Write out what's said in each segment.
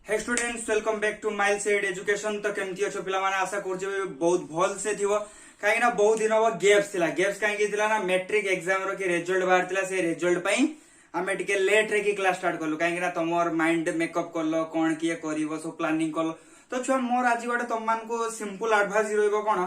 Hey students welcome back to mile said education. तो केमती अच्छो पिला माने आशा करछे बहुत भल से थिवो काहे ना बहुत दिन अब गैप्स थिला। गैप्स काहे कि थिला ना मैट्रिक एग्जाम रो के रिजल्ट बाहर थिला। से रिजल्ट पई हमें टिके लेट रे की क्लास स्टार्ट करलो काहे ना तमोर माइंड मेकअप करलो कोन किए करिवो सो प्लानिंग करलो। तो छुआ मोर आज गोटे तुम मान को सिंपल एडवाइस रहइबो कोन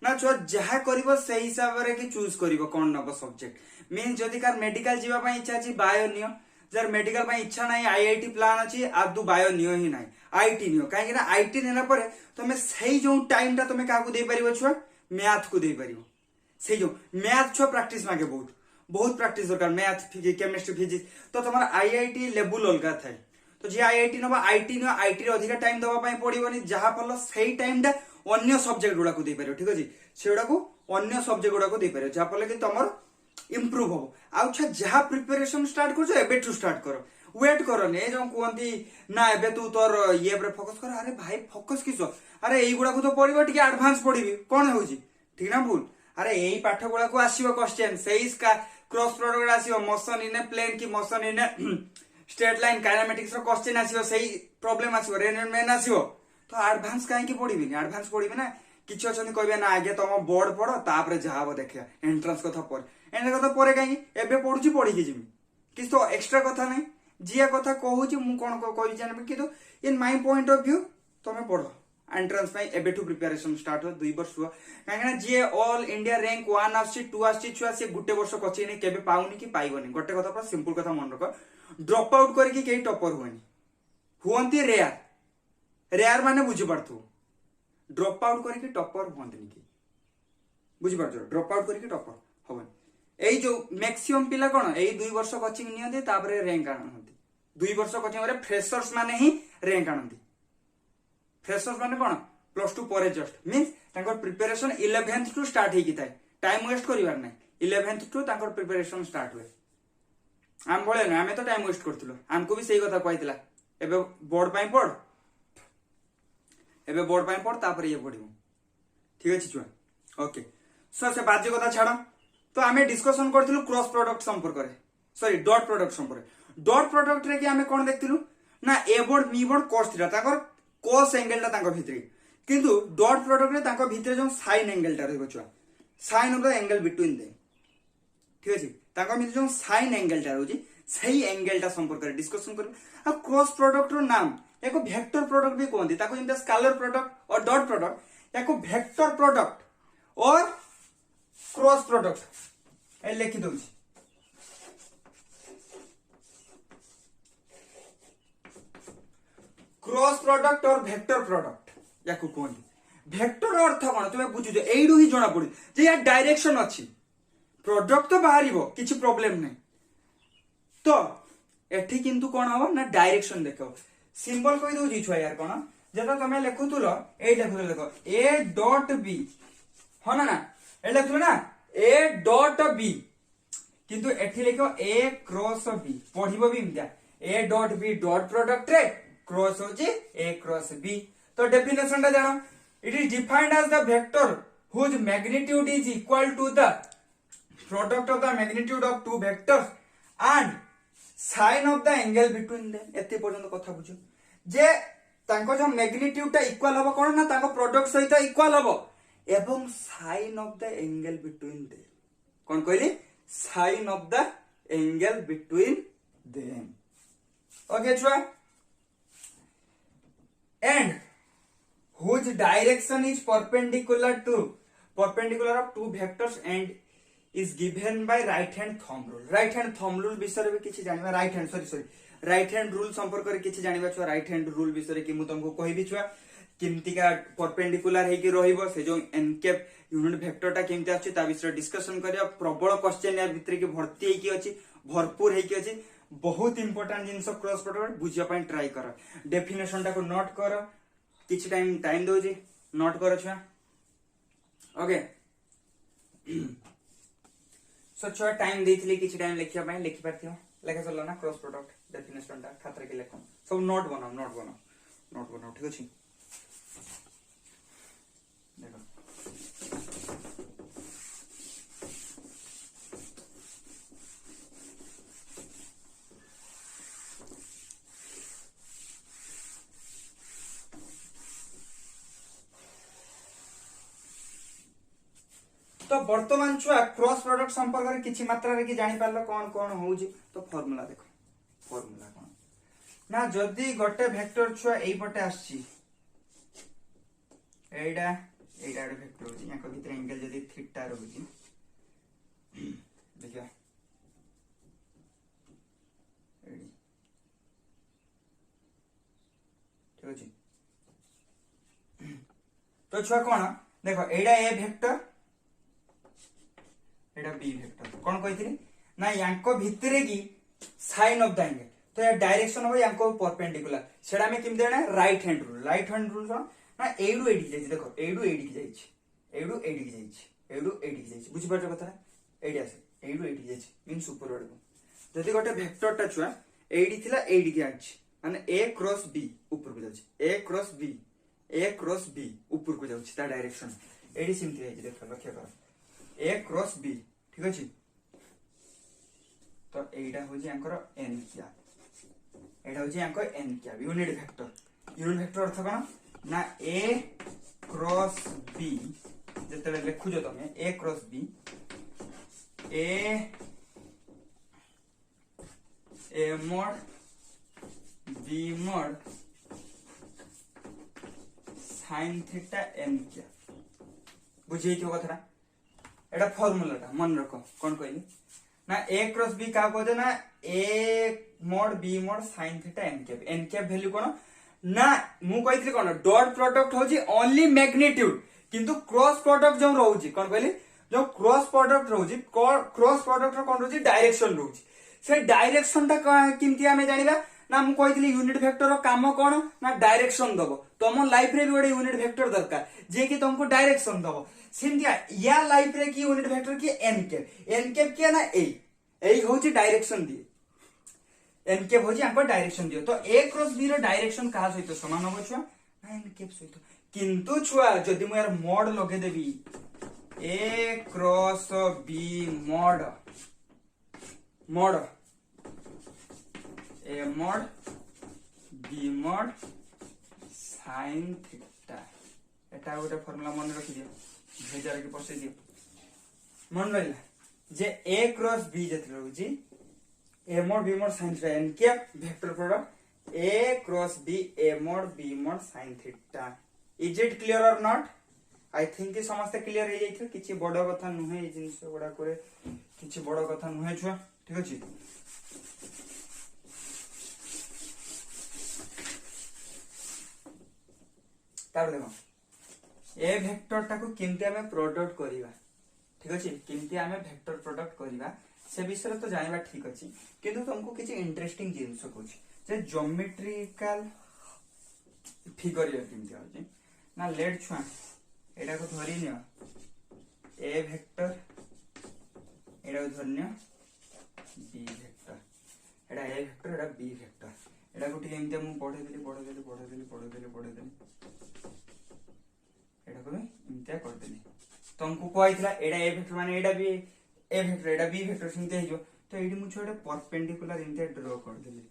ना छुआ जहा करिवो से हिसाब रे की चूज करिवो कोन नबो सब्जेक्ट मीन जदी कार मेडिकल जीवा पई इच्छा अछि बायो नियो जर मेडिकल में इच्छा नहीं आईआईटी प्लान अच्छी आदु बायो नियो ही नहीं आईटी नियो कहीं आईटी नेला पर तुम सही जो टाइम टा तुम क्या दे पारिबो छुआ मैथ को दे पारिबो से जो मैथ छुआ प्रैक्टिस मागे बहुत बहुत प्रैक्टिस दरकार मैथ केमिस्ट्री फिजिक्स तो तुम्हारा आईआईटी लेवल अलग थाए। तो जे आईआईटी नबा आईटी नियो आईटी रे अधिक टाइम दवा पई पड़िबोनी जहा फल सही टाइम टा अन्य सब्जेक्ट गुडा को दे पारिबो। ठीक अछि सेडा को अन्य सब्जेक्ट गुडा को दे पारिबो जहा फल कि तमर इम्प्रूव हो आउ जहा प्रिपरेशन स्टार्ट कर एबे टू स्टार्ट कर वेट कर ने जो कहती ना एबे तू तोर ये फोकस कर। अरे भाई फोकस किस अरे यही गुड़ा को तो पढ़िबो टिके एडवांस पढ़िबी कोन होउची ठीक ना भूल। अरे यही पाठ गुड़ा को आसीबो क्वेश्चन सही क्रॉस प्रोडक्ट आसीबो मोशन इन ए प्लेन की motion in a straight line kinematics रो क्वेश्चन आसीबो सही प्रॉब्लम आसीबो रेन एंड मेन आसीबो। तो एडवांस काहे की पढ़िबी एडवांस पढ़िबी ना किछ अछन कहबे ना आगे तुम बोर्ड पढ़ो तापर जाबो देखिया एंट्रेंस कथा पर एंट्रेंस कथा पर कहीं एबे पढुची पढ़ी के जिमी किछ तो एक्स्ट्रा कथा नहीं जिया कथा कहूची मु कोन कहबी जानबे किंतु in my point of view तुम पढ़ो एंट्रेंस पे एबे टू प्रिपरेशन स्टार्ट हो 2 वर्ष हुआ काहे जे ऑल इंडिया रैंक 1 आसी 2 आसी छुआ से गुटे वर्ष कोचिंग नहीं केबे पाउनी कि पाइबोनी गोटे कथा पर सिंपल कथा मन रख ड्रॉप आउट करके केही टॉपर हुएनी हुअंती रेयर माने बुझी पड़थु ड्रॉप आउट करके टॉपर हुअंती कि बुझी पड़छ ड्रॉप आउट करके टॉपर हबन एई जो मैक्सिमम पिला कोन एई 2 वर्ष कोचिंग नियंती तापरे रैंक आनंती 2 वर्ष कोचिंग रे फ्रेशर्स माने ही रैंक आनंती। फ्रेशर्स माने कोन प्लस 2 परे जस्ट मींस तांकर प्रिपरेशन 11th टू स्टार्ट हे की थाए टाइम वेस्ट करिवार नै 11th टू तांकर प्रिपरेशन स्टार्ट हुए आम भले न आमे तो टाइम वेस्ट करथिलो हमको भी सही कथा कहतिला एबे बोर्ड पई पढ़ एबे बोर्ड पई पढ़ तापर ये पढ़िबो ठीक अछि छुआ ओके सो से बाज्य कथा छाड़। तो आमे डिस्कशन करथिलु क्रॉस प्रोडक्ट संपर्क रे सॉरी डॉट प्रोडक्ट संपर्क डॉट प्रोडक्ट रे कि आमे कोन देखथिलु ना ए बोर्ड बी बोर्ड cos थिला ताकर cos एंगल ता ताकर भितरे किंतु डॉट प्रोडक्ट रे ताकर भितरे जो sin एंगल ता रहबो छुआ sin of the angle between the ठीक अछि ताकर भितरे जो sin एंगल ता रहउची सही एंगल ता संपर्क रे डिस्कशन कर। आ क्रॉस प्रोडक्ट रो नाम एको वेक्टर प्रोडक्ट भी कोनती ताको जेंता स्केलर प्रोडक्ट और डॉट प्रोडक्ट एको वेक्टर प्रोडक्ट और क्रॉस प्रोडक्ट ए लिखि दउची क्रॉस प्रोडक्ट और वेक्टर प्रोडक्ट याकू कोनती वेक्टर अर्थ कोन तुमे बुझु जे एइडू ही जणा पड़ी जे या डायरेक्शन अछि प्रोडक्ट तो बाहरिबो किछि प्रॉब्लम नै। तो एठी किंतु कोन हबो ना डायरेक्शन देखो सिंबल कहि दउची छुआ यार कोन जेता तमे लेखुतुलो ए लेखुतुलो देखो ए डॉट बी हो ना ए लेखुतुलो ना ए डॉट बी किंतु एठी लिखो ए क्रॉस बी पढिबो भी इमतिया A dot B dot product रे क्रॉस होची ए क्रॉस बी। तो डेफिनेशन ता जानो it is defined as the vector whose magnitude is equal to the product of the magnitude of two vectors and sin of the angle between them। एते पर्यंत कथा बुझो जे तांको जो मैग्नीट्यूड ता इक्वल हबो कोन ना तांको प्रोडक्ट सहित इक्वल हबो एवं sine of the angle between them कोन कहली sine of the angle between them okay छुआ and whose direction is perpendicular of two vectors and is given by right hand thumb rule। right hand thumb rule विषय में किछि जानिबा right hand rule संपर्क रे किछि जानिबा छुआ right hand rule विषय कि मु तुमको कहबी छुआ किमती का परपेंडिकुलर है कि रहिबो से जो एनकेप यूनिट वेक्टर ता केमती अछि ता विषय डिस्कशन करिया प्रबल क्वेश्चन या भीतर के भर्ती है कि अछि भरपूर है कि अछि बहुत इंपोर्टेंट जिंस क्रॉस प्रोडक्ट बुझिया पई ट्राई कर डेफिनेशन ता को नोट कर किछि टाइम दो जी नोट कर छुआ ओके सो छुआ टाइम देथिले किछि टाइम लिखिया पई लिखि परथियो लेखा चललो ना क्रॉस प्रोडक्ट डेफिनेशन ता खातर के लेखो सब नोट बनाओ ठीक अछि देखो तो वर्तमान छुआ क्रॉस प्रोडक्ट संपर्क में किछि मात्रा रे कि जानि पारलो कोन कोन होउची तो फार्मूला देखो फार्मूला कोन ना जदी गोटे वेक्टर छुआ एई पटे आछि एडा एडा रे वेक्टर होची याको भीतर एंगल जदी थीटा रहउची देखियो ठीक अछि तो छुआ कोन देखो एडा ए वेक्टर एडा बी वेक्टर कोन कहिथिनी ना याको भितरे की साइन ऑफ द एंगल तो या डायरेक्शन हो याको परपेंडिकुलर सेडा में किम देना राइट हैंड रूल कोन ना एडू एडी जाई देखो एडू एडी की जाई एडू एडी की जाई एडू एडी की जाई बुझि परछ कथा एडी आसे एडू एडी जाई मींस ऊपर वाला जदी गोटे वेक्टर टा छुआ एडी थिला एडी की आछि माने ए क्रॉस बी ऊपर को जाउछि ए क्रॉस बी ऊपर को जाउछि ता डायरेक्शन एडी सिमति जाई देखो लक्ष्य करो ए क्रॉस बी ठीक अछि तो एटा हो जे अंकर n क्या एटा हो जे अंकर n क्या यूनिट वेक्टर अर्थ कोन ना a क्रॉस b जतले लिखु जो तमे a cross b a mod b mod sin theta n क्या बुझे थियो कथरा एटा फार्मूला टा मन रखो कोन कहली ना a क्रॉस b का कहते ना a mod b mod sin theta n cap value कोन ना मु कहितली कोन डॉट प्रोडक्ट होजी ओनली मैग्नीट्यूड किंतु क्रॉस प्रोडक्ट जो रहउजी कोन कहली जो क्रॉस प्रोडक्ट रहउजी क्रॉस प्रोडक्ट रो कोन रहउजी डायरेक्शन रहउजी से डायरेक्शन टा किंती हमें जानिबा ना मु कहितली यूनिट वेक्टर रो काम कोन ना डायरेक्शन दबो तम लाइफ रे भी गोटे यूनिट वेक्टर दरकार जे कि तुमको डायरेक्शन दबो सिमतिया या लाइफ रे की यूनिट वेक्टर की n कैप किया ना ए होची डायरेक्शन दिए n कैप होची हमको डायरेक्शन दियो तो a क्रॉस b रो डायरेक्शन कहा सहित समान होबो छुआ ना n कैप सहित किंतु छुआ जदी मु यार मॉड लगे देबी a cross b mod a mod b mod sin theta एटा गोटे फार्मूला मन रखि दियो भेजार के पसे दियो मन रहला जे a क्रॉस b जति रहउची a mod b mod sin theta n के vector product a cross b a mod b mod sin theta is it clear और नॉट आई थिंक कि समस्त क्लियर हे जाइथि किछि बडो कथा नुहे ए जिंस बडा करे किछि बडो कथा नुहे छुआ ठीक अछि तार देखो ए वेक्टर टाको किंती हमें प्रोडक्ट करिवा ठीक अछि किंती हमें वेक्टर प्रोडक्ट करिवा से विषय तो जानिबा ठीक अछि किंतु तुमको किछि इंटरेस्टिंग जिंस कहूछि जे ज्योमेट्रिकल फिगर या किंती होछि ना लेट छुआ एटा को धरि नियो ए वेक्टर एटा को धरि नियो बी वेक्टर एटा ए वेक्टर एटा बी वेक्टर एटा को ठीक एमते मु पढे देली एटा को इनते कर देली तुमको कहइतला एटा ए वेक्टर माने एटा बी ए वेक्टर एटा बी वेक्टर सिंते हिजो तो एडी मु छोटे परपेंडिकुलर इनते ड्रा कर देली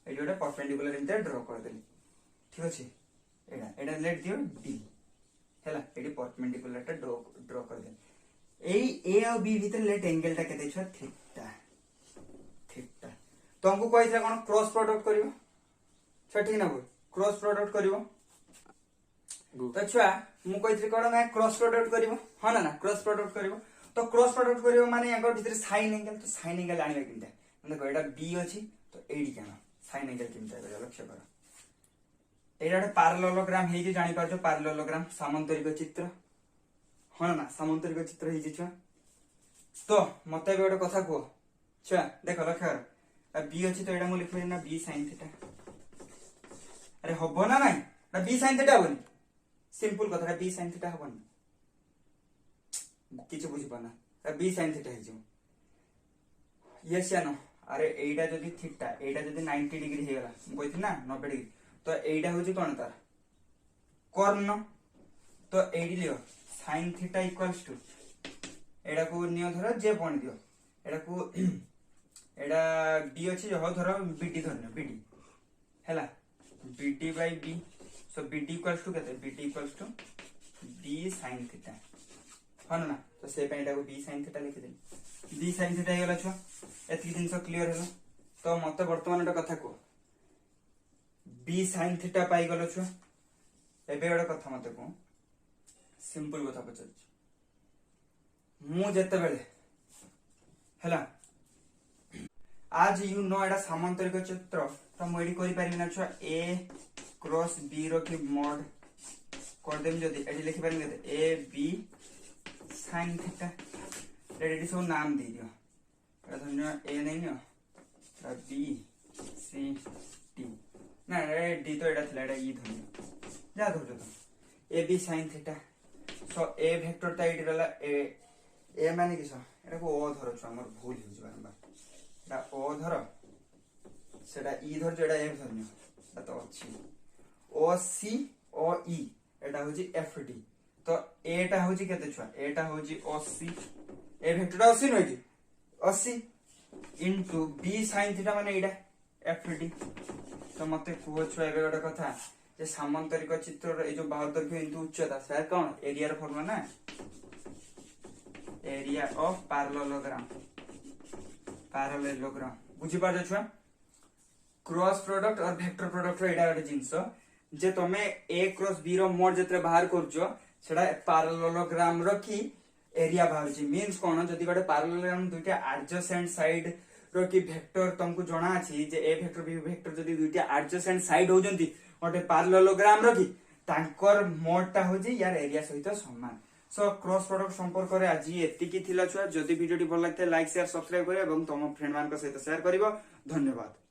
एडी ओटा परपेंडिकुलर इनते ड्रा कर देली ठीक अछि एटा लेट दियो डी हैला एडी परपेंडिकुलर टा ड्रा कर दे ए और बी भीतर लेट एंगल टा केते छ थीटा तुमको कहइतला कोन क्रॉस प्रोडक्ट करिवो छ ठीक ना बोल क्रॉस प्रोडक्ट करिवो तो छुआ मु कहइतली कोन ना क्रॉस प्रोडक्ट करिवो ह ना क्रॉस प्रोडक्ट करिवो तो क्रॉस प्रोडक्ट करिवो माने याको भीतर साइन एंगल तो साइन एंगल आनिबा किनता देखो एटा बी अछि तो एडी केना साइन एंगल किनता लक्ष्य करो एटा पैरेललोग्राम हे जे जानि पाछो पैरेललोग्राम सामांतरिक चित्र ह ना सामांतरिक चित्र हे जे छुआ तो मते बे गोटे कथा को छुआ देखो लक्ष्य कर बी अछि तो एटा मु लिखबे ना बी sin थीटा अरे हबो ना नाही ना बी sin थीटा हबनी सिंपल कथा बी sin थीटा हबनी किछ बुझि पाना बी sin थीटा हे जो यस या नो अरे एटा जदी थीटा एटा जदी 90 डिग्री हे गला मु कहिथि ना 90 डिग्री तो एटा होची कोन तार कर्ण तो एडी लियो sin थीटा इक्वल्स टू एडा को नियो धरो जे पॉइंट दियो एडा को एडा बी अछि जो धरो बीडी धरनो बीडी हैला BD by B so BD equals to केते BD equals to B sin theta हाँ ना तो से बी sin थीटा लिखिदेली बी sin थीटा ହେଇଗଲା ଛୁଆ ଏତିକି ଜିନିଷ କ୍ଲିୟର ହେଲା ତ ମତେ ବର୍ତ୍ତମାନ ଗୋଟେ କଥା କୁହ बी sin थीटा पाइगल छुआ एबे गोटे कथा मत कह सिंपल कथा पचार मु जेते बेले हैला आज यू नो एटा सामांतरिक चित्र तो मु एडी करि पारिबि ना छुआ ए क्रॉस बी रो की मॉड कर देम जदी एडी लिखि पारिबि केते ए बी sin थीटा एडी सब नाम दे दियो एटा धन्य ए नै नियो एटा बी सी टी ना डी तो एटा थिला एटा ई धन्य जा धरजो तो A B sin theta so A vector ता एडी रला ए माने किस एटा को ओ धरो छ हमर भूल हो जबार बार एटा ओ धरो सेटा ई धर जेडा एफ धन्य एटा तो अछि ओ सी ओ ई एटा होजी एफ डी तो एटा होजी केते छुआ एटा होजी ओ सी ए वेक्टर 80 नय कि 80 इनटू बी sin थीटा माने एटा एफ डी तो मते कुह छुआ एबे गोटे कथा जे सामांतरिक चित्र ए जो बाहुदैर्घ्य इंटू उच्चता सर कोन एरिया रो फॉर्मूला ना एरिया ऑफ पैरेललोग्राम बुझी पार छुआ क्रॉस प्रोडक्ट और वेक्टर प्रोडक्ट रो एडा गोटे जिंस जे तमे ए क्रॉस बी रो मोड जत्रे बाहर करजो सेडा पैरेललोग्राम रो की एरिया बाहर छी मींस कोन जदी गोटे पैरेललोग्राम दुइटा एडजेसेंट साइड रो की वेक्टर तुमको जणा अछि जे ए वेक्टर बी वेक्टर जदी दुइटा एडजेसेंट साइड हो जंती गोटे पैरेललोग्राम रो की तांकर मोडटा हो जे यार एरिया सहित समान सो क्रॉस प्रोडक्ट संपर्क रे आज एतिकी थिला छुआ जदी वीडियोटी भल लागते लाइक शेयर सब्सक्राइब करे एवं तम फ्रेंड मान को सहित शेयर करिवो धन्यवाद।